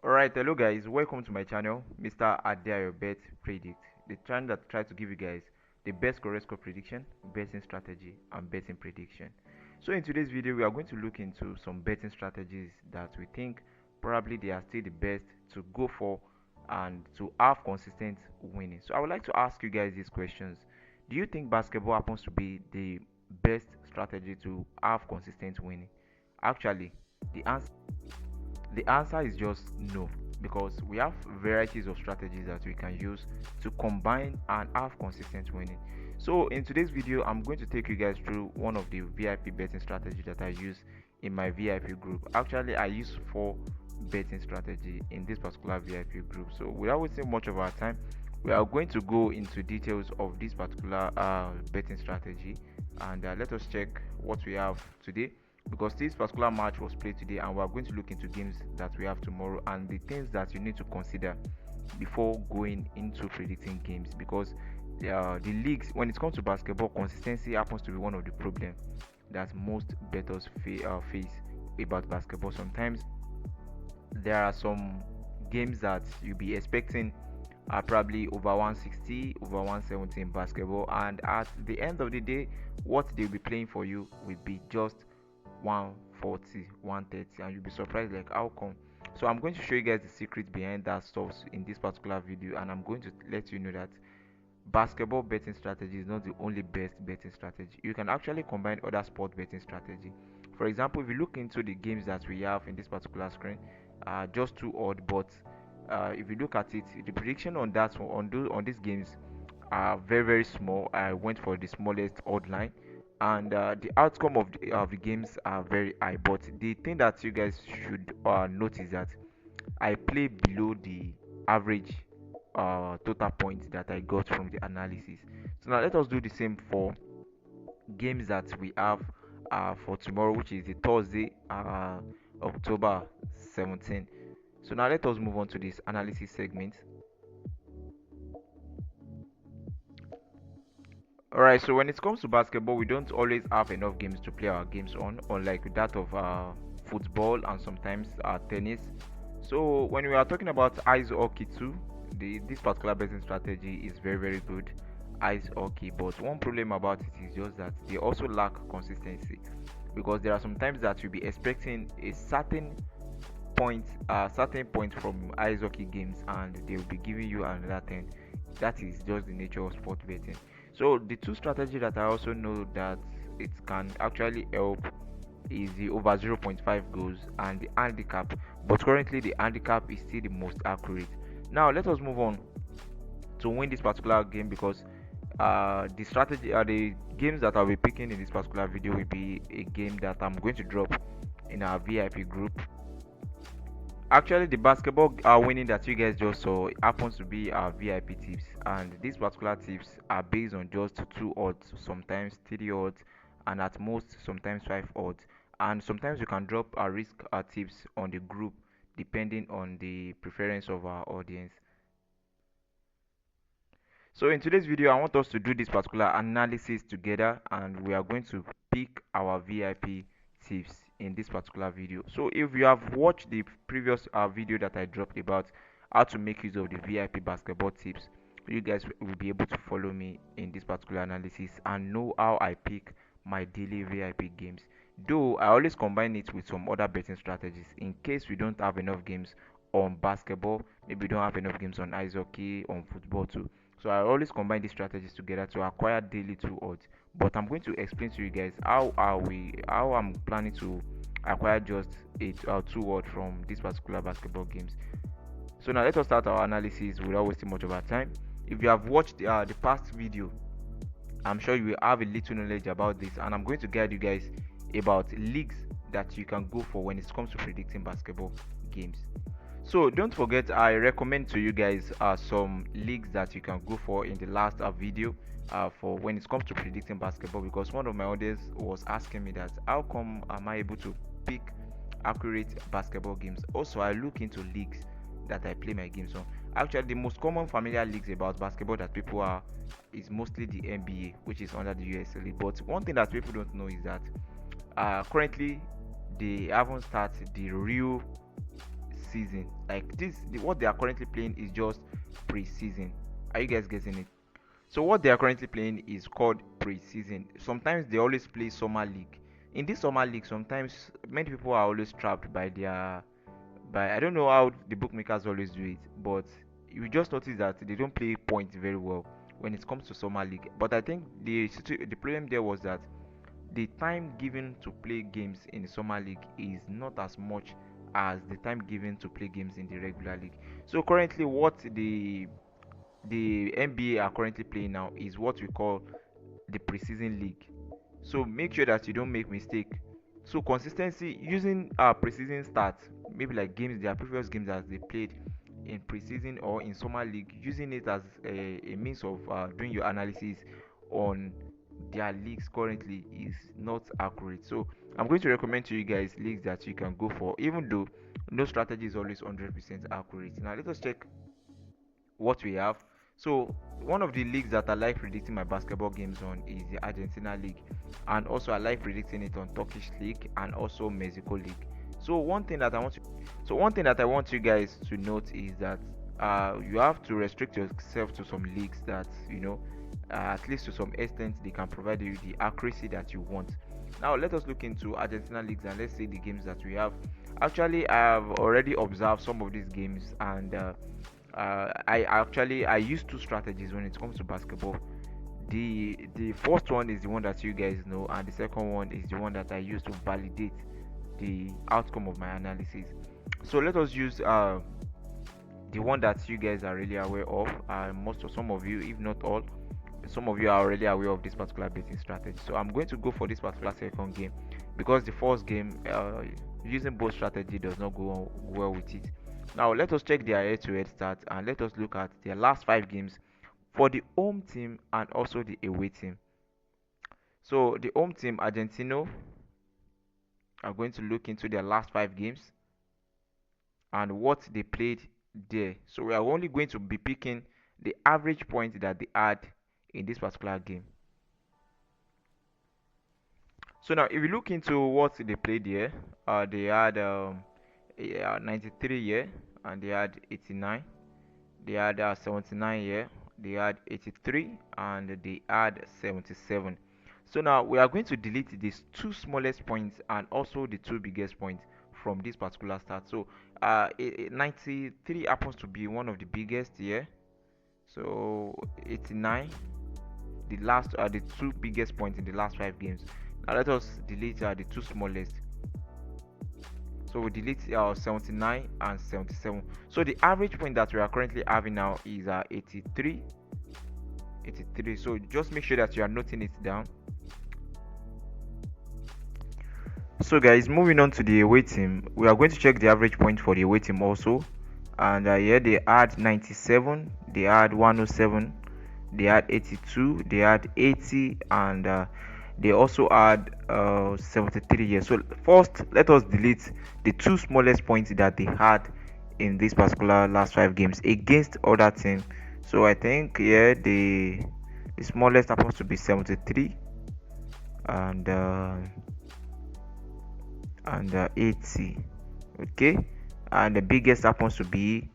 Alright, hello guys, welcome to my channel, Mr. Adayo Bet Predict, the channel that tries to give you guys the best correct score prediction, betting strategy, and betting prediction. So in today's video, we are going to look into some betting strategies that we think probably they are still the best to go for and to have consistent winning. So I would like to ask you guys these questions. Do you think basketball happens to be the best strategy to have consistent winning? Actually, the answer is just no, because we have varieties of strategies that we can use to combine and have consistent winning. So in today's video, I'm going to take you guys through one of the VIP betting strategy that I use in my VIP group. Actually, I use 4 betting strategy in this particular VIP group. So without wasting much of our time, we are going to go into details of this particular betting strategy, and let us check what we have today, because this particular match was played today, and we are going to look into games that we have tomorrow and the things that you need to consider before going into predicting games. Because the leagues, when it comes to basketball, consistency happens to be one of the problems that most bettors face about basketball. Sometimes there are some games that you'll be expecting are probably over 160, over 170 in basketball, and at the end of the day, what they'll be playing for you will be just 140, 130, and you'll be surprised like how come. So I'm going to show you guys the secret behind that stuff in this particular video, and I'm going to let you know that basketball betting strategy is not the only best betting strategy. You can actually combine other sport betting strategy. For example, if you look into the games that we have in this particular screen, just too odd, but if you look at it, the prediction on that on these games are very small. I went for the smallest odd line, and the outcome of the games are very high. But the thing that you guys should notice that I play below the average total points that I got from the analysis. So now let us do the same for games that we have for tomorrow, which is the Thursday, October 17. So now let us move on to this analysis segment. Alright, so when it comes to basketball, we don't always have enough games to play our games on, unlike that of football and sometimes tennis. So when we are talking about ice hockey too, this particular betting strategy is very good, ice hockey. But one problem about it is just that they also lack consistency, because there are some times that you'll be expecting a certain point from ice hockey games, and they will be giving you another 10. That is just the nature of sport betting. So the two strategy that I also know that it can actually help is the over 0.5 goals and the handicap, but currently the handicap is still the most accurate. Now let us move on to win this particular game, because the games that I'll be picking in this particular video will be a game that I'm going to drop in our VIP group. Actually, the basketball winning that you guys just saw happens to be our VIP tips, and these particular tips are based on just 2 odds, sometimes 3 odds, and at most sometimes 5 odds. And sometimes you can drop our risk tips on the group depending on the preference of our audience. So in today's video, I want us to do this particular analysis together, and we are going to pick our VIP tips in this particular video. So if you have watched the previous video that I dropped about how to make use of the VIP basketball tips, you guys will be able to follow me in this particular analysis and know how I pick my daily VIP games. Though I always combine it with some other betting strategies in case we don't have enough games on basketball, maybe we don't have enough games on ice hockey, on football too. So I always combine these strategies together to acquire daily 2 odds. But I'm going to explain to you guys how I'm planning to acquire just a 2 odd from these particular basketball games. So now let us start our analysis without wasting much of our time. If you have watched the past video, I'm sure you will have a little knowledge about this, and I'm going to guide you guys about leagues that you can go for when it comes to predicting basketball games. So don't forget, I recommend to you guys some leagues that you can go for in the last video for when it comes to predicting basketball, because one of my audience was asking me that how come am I able to pick accurate basketball games. Also, I look into leagues that I play my games on. Actually, the most common familiar leagues about basketball that people are is mostly the NBA, which is under the USL. But one thing that people don't know is that currently they haven't started the real pre-season. Like what they are currently playing is just pre-season. Are you guys getting it? So what they are currently playing is called pre-season. Sometimes they always play summer league. In this summer league, sometimes many people are always trapped by their by, I don't know how the bookmakers always do it, but you just notice that they don't play points very well when it comes to summer league. But I think the problem there was that the time given to play games in the summer league is not as much as the time given to play games in the regular league. So currently, what the NBA are currently playing now is what we call the preseason league. So make sure that you don't make mistake. So consistency using preseason stats, maybe like games, their previous games that they played in preseason or in summer league, using it as a means of doing your analysis on their leagues currently is not accurate. So I'm going to recommend to you guys leagues that you can go for, even though no strategy is always 100% accurate. Now let us check what we have. So one of the leagues that I like predicting my basketball games on is the Argentina League, and also I like predicting it on Turkish League and also Mexico League. So one thing that I want you guys to note is that you have to restrict yourself to some leagues that at least to some extent they can provide you the accuracy that you want. Now let us look into Argentina leagues and let's see the games that we have. Actually, I have already observed some of these games, and I use two strategies when it comes to basketball. The first one is the one that you guys know, and the second one is the one that I use to validate the outcome of my analysis. So let us use the one that you guys are really aware of. Most of some of you, if not all, some of you are already aware of this particular betting strategy. So I'm going to go for this particular second game because the first game, using both strategy does not go well with it. Now let us check their head-to-head stats and let us look at their last 5 games for the home team and also the away team. So the home team, Argentino, are going to look into their last 5 games and what they played there. So we are only going to be picking the average point that they had in this particular game. So now if you look into what they played here, they had 93 here and they had 89. They had 79 here, they had 83, and they had 77. So now we are going to delete these two smallest points and also the two biggest points from this particular start. So 93 happens to be one of the biggest here. So 89, the two biggest points in the last 5 games. Now let us delete the two smallest. So we delete 79 and 77. So the average point that we are currently having now is 83. So just make sure that you are noting it down. So guys, moving on to the away team, we are going to check the average point for the away team also. And here they had 97, they had 107, they had 82, they had 80, and they also had 73 here. So first, let us delete the two smallest points that they had in this particular last 5 games against other team. So I think here the smallest happens to be 73 and 80. Okay, and the biggest happens to be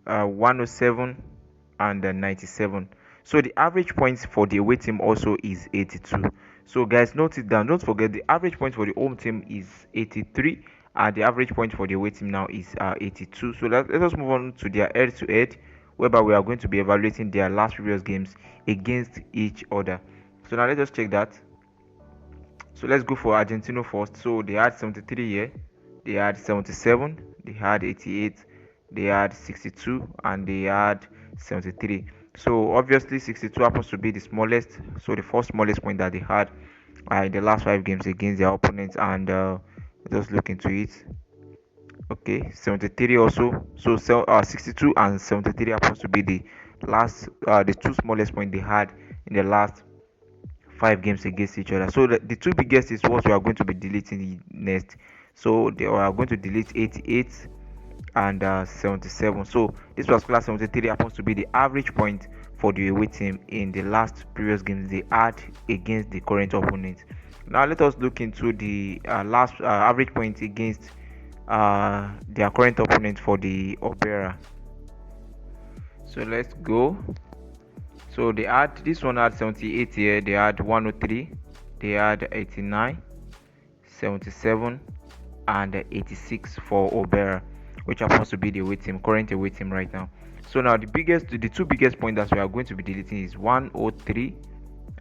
107 and 97. So the average points for the away team also is 82. So guys, note it down. Don't forget the average point for the home team is 83 and the average point for the away team now is 82. So let us move on to their head-to-head, whereby we are going to be evaluating their last previous games against each other. So now let us check that. So let's go for Argentina first. So they had 73 here, they had 77, they had 88, they had 62, and they had 73. So obviously 62 happens to be the smallest, so the first smallest point that they had in the last 5 games against their opponents, and let's look into it. Okay, 73 also. So 62 and 73 happens to be the two smallest point they had in the last 5 games against each other. So the two biggest is what we are going to be deleting next. So they are going to delete 88 and 77. So this particular 73 happens to be the average point for the away team in the last previous games they had against the current opponent. Now let us look into the last average point against their current opponent for the Opera. So let's go. So they had this one had 78 here, they had 103, they had 89, 77, and 86 for Obera, which happens to be the away team, current away team right now. So now the two biggest points that we are going to be deleting is 103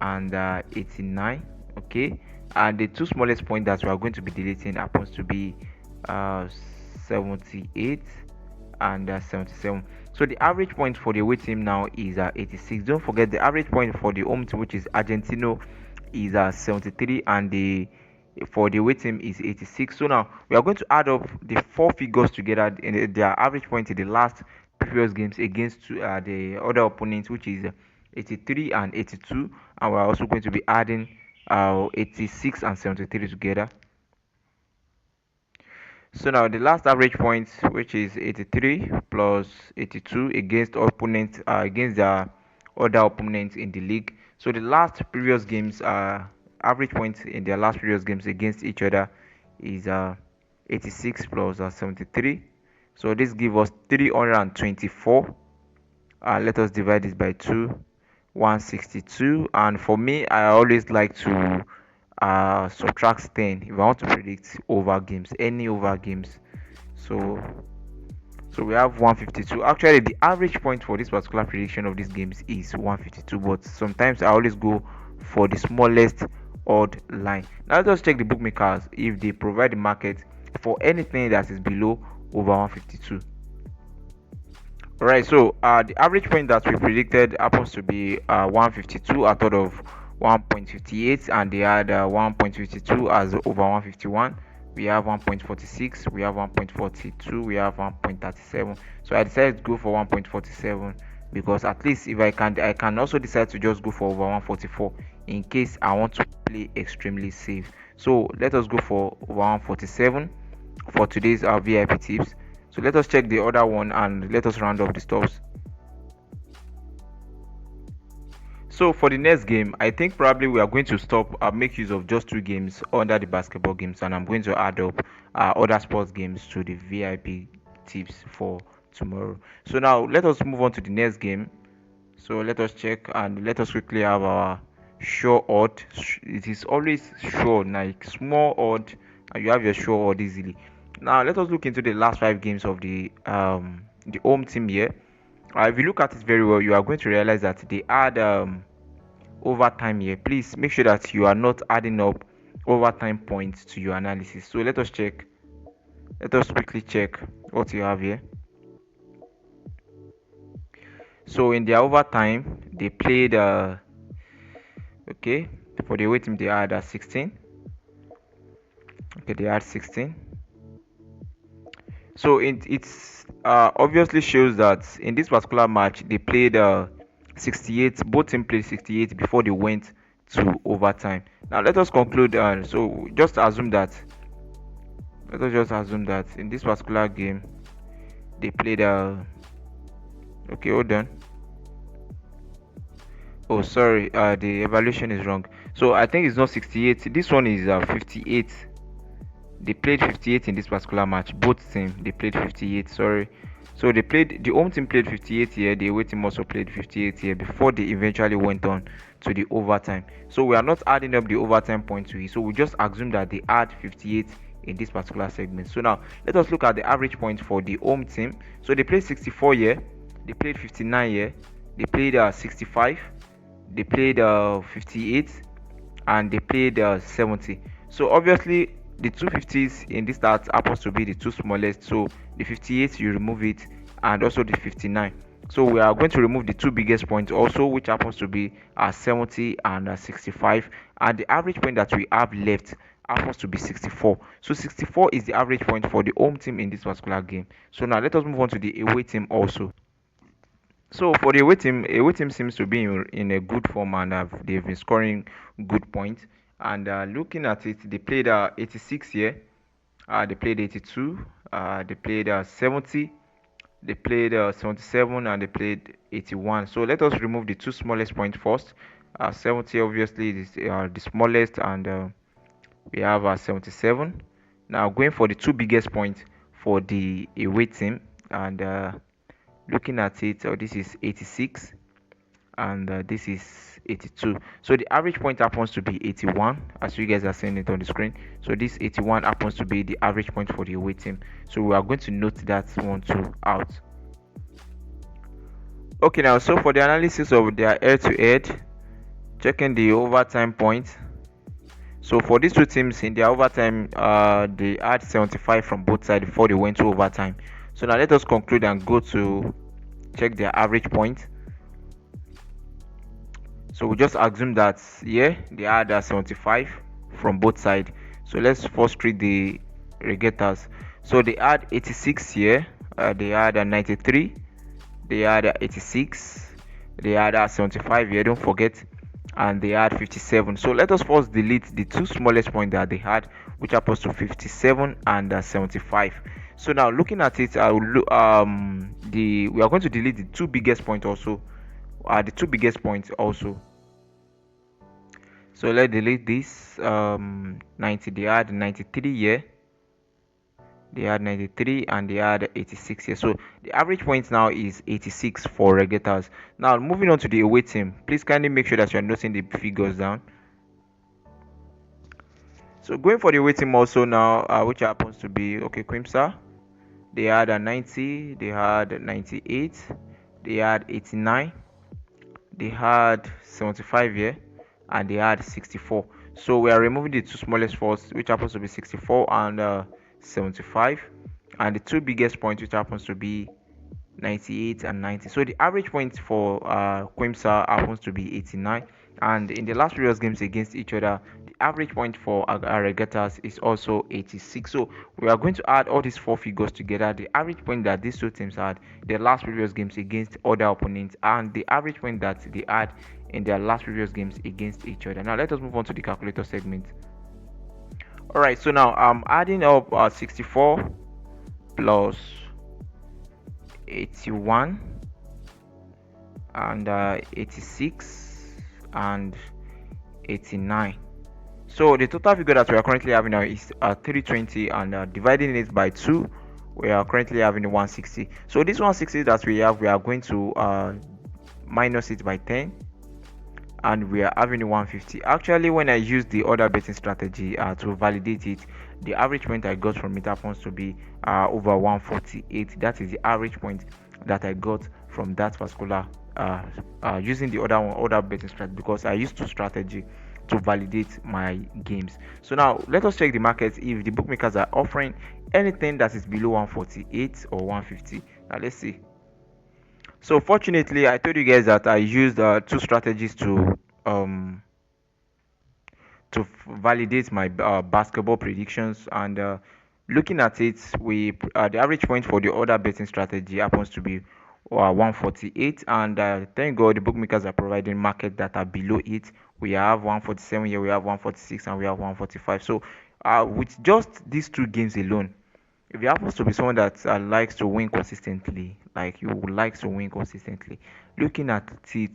and 89. Okay, and the two smallest points that we are going to be deleting happens to be 78 and 77. So the average point for the away team now is 86. Don't forget the average point for the home team, which is Argentino, is 73, and the for the away team is 86. So now we are going to add up the four figures together in their average point in the last previous games against the other opponents, which is 83 and 82, and we're also going to be adding 86 and 73 together. So now the last average points, which is 83 plus 82 against opponents against the other opponents in the league. So the last previous games average points in their last previous games against each other is 86 plus 73. So this gives us 324. Let us divide this by 2, 162. And for me, I always like to subtract 10 if I want to predict over games, any over games. So we have 152. Actually, the average point for this particular prediction of these games is 152, but sometimes I always go for the smallest odd line. Now let's just check the bookmakers if they provide the market for anything that is below over 152. Alright, so the average point that we predicted happens to be 152. I thought of 1.58, and they had 1.52 as over 151. We have 1.46, we have 1.42, we have 1.37. So I decided to go for 1.47 because at least if I can also decide to just go for over 144 in case I want to play extremely safe. So let us go for 147 for today's VIP tips. So let us check the other one and let us round up the stops. So for the next game, I think probably we are going to stop make use of just two games under the basketball games, and I'm going to add up other sports games to the VIP tips for tomorrow. So now let us move on to the next game. So let us check and let us quickly have our sure odd. It is always sure, like small odd, and you have your sure odd easily. Now let us look into the last 5 games of the home team here. If you look at it very well, you are going to realize that they add overtime here. Please make sure that you are not adding up overtime points to your analysis. So let us check. Let us quickly check what you have here. So in their overtime, they played okay, for the away team they had 16. Okay, they had 16. So it's obviously shows that in this particular match they played 68. Both teams played 68 before they went to overtime. Now let us conclude. So just assume that. Let us just assume that in this particular game they played. Okay, hold on. Oh, sorry. The evaluation is wrong. So I think it's not 68. This one is 58. They played 58 in this particular match. Both teams they played 58. Sorry. So the home team played 58 here. The away team also played 58 here before they eventually went on to the overtime. So we are not adding up the overtime point to it. So we just assume that they add 58 in this particular segment. So now let us look at the average point for the home team. So they played 64 here. They played 59 here. They played 65. They played 58, and they played 70. So obviously the 250s in this start happens to be the two smallest. So the 58 you remove it, and also the 59. So we are going to remove the two biggest points also, which happens to be 70 and 65, and the average point that we have left happens to be 64. So 64 is the average point for the home team in this particular game. So now let us move on to the away team also. So for the away team seems to be in a good form, and they've been scoring good points. And looking at it, they played 86 here, they played 82, they played 70, they played 77, and they played 81. So let us remove the two smallest points first. 70 obviously is the smallest, and we have 77. Now going for the two biggest points for the away team, and looking at it, this is 86 and this is 82. So the average point happens to be 81, as you guys are seeing it on the screen. So this 81 happens to be the average point for the away team. So we are going to note that one too out. Okay, now so for the analysis of their head-to-head, checking the overtime points. So for these two teams in their overtime, they had 75 from both sides before they went to overtime. So now let us conclude and go to check their average point. So we just assume that they had 75 from both sides. So let's first treat the regattas. So they had 86 here, they had 93, they had 86, they had 75 here, don't forget, and they had 57. So let us first delete the two smallest points that they had, which happens to 57 and 75. So now looking at it, we are going to delete the two biggest points also. So let's delete this 90. They had 93 here, they had 93, and they had 86 here. So the average point now is 86 for regattas. Now moving on to the away team, please kindly make sure that you are noting the figures down. So going for the away team also now, which happens to be Quimsa, they had a 90, they had 98, they had 89, they had 75 here, and they had 64. So we are removing the two smallest faults, which happens to be 64 and 75, and the two biggest points, which happens to be 98 and 90. So the average point for Quimsa happens to be 89, and in the last previous games against each other, the average point for our regattas is also 86. So we are going to add all these four figures together: the average point that these two teams had in the last previous games against other opponents, and the average point that they had in their last previous games against each other. Now let us move on to the calculator segment. All right, so now I'm adding up 64 plus 81 and 86 and 89. So the total figure that we are currently having now is 320, and dividing it by 2, we are currently having 160. So this 160 that we have, we are going to minus it by 10, and we are having 150. Actually, when I use the other betting strategy to validate it, the average point I got from it happens to be over 148. That is the average point that I got from that particular using the other betting strategy, because I used two strategy to validate my games. So now let us check the markets if the bookmakers are offering anything that is below 148 or 150. Now let's see. So fortunately, I told you guys that I used two strategies to validate my basketball predictions, and looking at it, the average point for the other betting strategy happens to be 148, and thank God the bookmakers are providing market data below it. We have 147 here, we have 146, and we have 145. So with just these two games alone, if you happens to be someone that likes to win consistently, like you would like to win consistently, looking at it,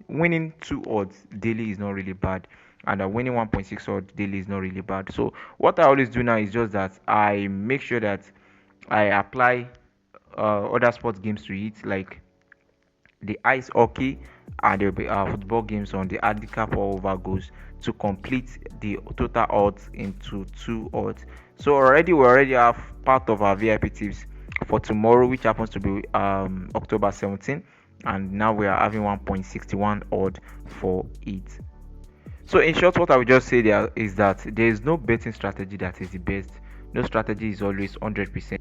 winning 2 odds daily is not really bad, and winning 1.6 odds daily is not really bad. So what I always do now is just that I make sure that I apply other sports games to it, like the ice hockey and the football games on the handicap or over goals, to complete the total odds into 2 odds. So we already have part of our VIP tips for tomorrow, which happens to be October 17, and now we are having 1.61 odd for it. So in short, what I would just say there is that there is no betting strategy that is the best. No strategy is always 100%.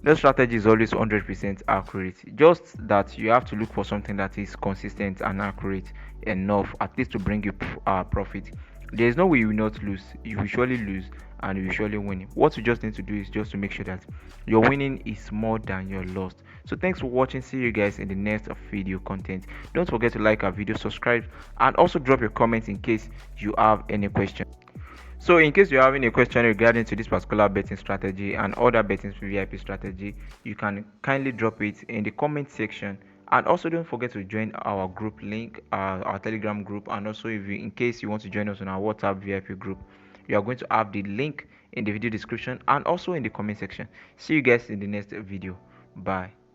No strategy is always 100% accurate. Just that you have to look for something that is consistent and accurate enough, at least to bring you profit. There is no way you will not lose. You will surely lose, and you will surely win. What you just need to do is just to make sure that your winning is more than your loss. So thanks for watching. See you guys in the next video content. Don't forget to like our video, subscribe, and also drop your comments in case you have any questions. So in case you're having a question regarding to this particular betting strategy and other betting VIP strategy, you can kindly drop it in the comment section, And also don't forget to join our group link, our Telegram group, and also if you, in case you want to join us on our WhatsApp VIP group, you are going to have the link in the video description and also in the comment section. See you guys in the next video. Bye.